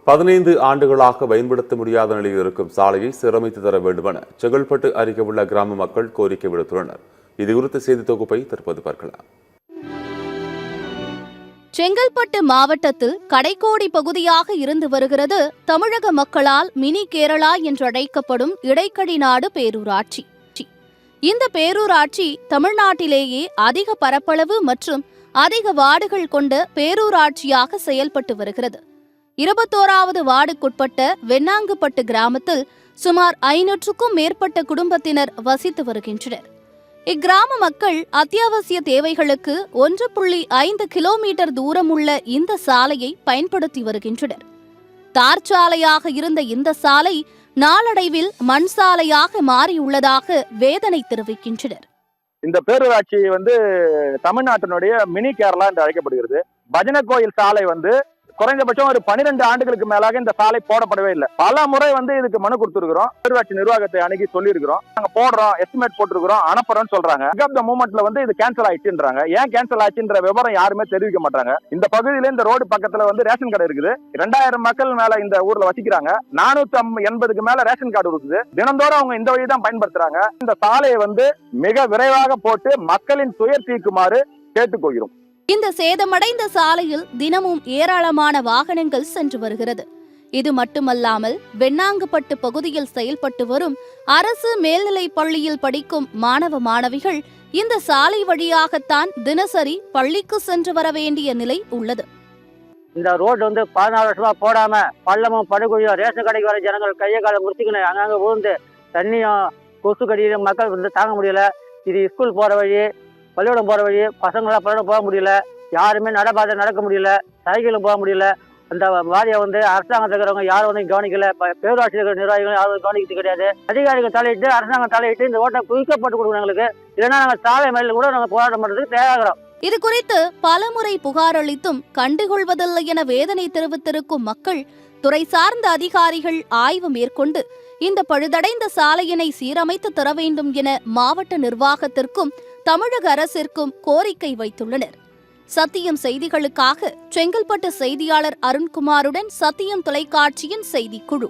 15 ஆண்டுகளாக பயன்படுத்த முடியாத நிலையில் இருக்கும் சாலையை சீரமைத்து தர வேண்டும் என செங்கல்பட்டு அருகே உள்ள கிராம மக்கள் கோரிக்கை விடுத்துள்ளனர். இதுகுறித்த செய்தி தொகுப்பை தற்போது பார்க்கலாம். செங்கல்பட்டு மாவட்டத்தில் கடைக்கோடி பகுதியாக இருந்து வருகிறது தமிழக மக்களால் மினி கேரளா என்றழைக்கப்படும் இடைக்கழி நாடு பேரூராட்சி. இந்த பேரூராட்சி தமிழ்நாட்டிலேயே அதிக பரப்பளவு மற்றும் அதிக வார்டுகள் கொண்ட பேரூராட்சியாக செயல்பட்டு வருகிறது. 21வது வார்டுக்குட்பட்ட வெண்ணாங்குப்பட்டு கிராமத்தில் சுமார் 500க்கும் மேற்பட்ட குடும்பத்தினர் வசித்து வருகின்றனர். இக்கிராம மக்கள் அத்தியாவசிய தேவைகளுக்கு 1.5 கிலோமீட்டர் தூரம் உள்ள இந்த சாலையை பயன்படுத்தி வருகின்றனர். தார் சாலையாக இருந்த இந்த சாலை நாளடைவில் மண் சாலையாக மாறியுள்ளதாக வேதனை தெரிவிக்கின்றனர். இந்த பேரூராட்சி தமிழ்நாட்டினுடைய மினி கேரளா என்று அழைக்கப்படுகிறது. பஜனை கோயில் சாலை குறைந்தபட்சம் ஒரு 12 ஆண்டுகளுக்கு மேலாக இந்த சாலை போடப்படவே இல்லை. பல முறை இதுக்கு மனு கொடுத்துருக்கிறோம். பேரூராட்சி நிர்வாகத்தை அணுகி சொல்லியிருக்கிறோம். நாங்க போடுறோம், எஸ்டிமேட் போட்டிருக்கிறோம், அனுப்புறோம்னு சொல்றாங்க. மூமெண்ட்ல இது கேன்சல் ஆயிடுச்சுன்றாங்க. ஏன் கேன்சல் ஆயிடுச்சுன்ற விவரம் யாருமே தெரிவிக்க மாட்டாங்க. இந்த பகுதியில இந்த ரோடு பக்கத்துல ரேஷன் கடை இருக்குது. 2000 மக்கள் மேல இந்த ஊர்ல வசிக்கிறாங்க. 480க்கு மேல ரேஷன் கார்டு இருக்குது. தினந்தோறும் அவங்க இந்த வழி தான் பயன்படுத்துறாங்க. இந்த சாலையை மிக விரைவாக போட்டு மக்களின் துயர் தீர்க்குமாறு கேட்டுக்கொள்கிறோம். இந்த சேதமடைந்த சாலையில் தினமும் ஏராளமான வாகனங்கள் சென்று வருகிறது. இது மட்டுமல்லாமல் வெண்ணாங்குப்பட்டு பகுதியில் செயல்பட்டு வரும் அரசு மேல்நிலைப் பள்ளியில் படிக்கும் மாணவ மாணவிகள் இந்த சாலை வழியாகத்தான் தினசரி பள்ளிக்கு சென்று வர வேண்டிய நிலை உள்ளது. இந்த ரோடு 14 வருஷமா போடாம பள்ளமும் படுகொழியும் ரேஷன் கடைக்கு வர ஜனங்கள் கையை காலை முடிச்சுக்கணும். அங்கங்க விழுந்து தண்ணியும் கொசு கடியும் மக்கள் தாங்க முடியல. இது ஸ்கூல் போற வழி, பள்ளிக்கூடம் போற வழி, பசங்களாம் பள்ளிக்கூடம் போக முடியல. யாருமே நடப்பாதை நடக்க முடியல, சைக்கிளும் போக முடியல. அந்த வாரியை அரசாங்கத்தில் இருக்கிறவங்க யாரும் கவனிக்கல. பேரூராட்சி இருக்கிற நிர்வாகிகளும் யாரும் கவனிக்கிறது கிடையாது. அதிகாரிகள் தலையிட்டு அரசாங்கம் தலையிட்டு இந்த ஓட்டை புதுக்கப்பட்டு கொடுக்கணும் எங்களுக்கு. இல்லைன்னா நாங்கள் சாலை மேல கூட நாங்கள் போராட்டம் பண்றதுக்கு தயாராகிறோம். இது குறித்து பலமுறை புகார் அளித்தும் கண்டுகொள்வதில்லை என வேதனை தெரிவித்திருக்கும் மக்கள் துறை சார்ந்த அதிகாரிகள் ஆய்வு மேற்கொண்டு இந்த பழுதடைந்த சாலையினை சீரமைத்து தர வேண்டும் என மாவட்ட நிர்வாகத்திற்கும் தமிழக அரசிற்கும் கோரிக்கை வைத்துள்ளனர். சத்தியம் செய்திகளுக்காக செங்கல்பட்டு செய்தியாளர் அருண்குமாருடன் சத்தியம் தொலைக்காட்சியின் செய்திக்குழு.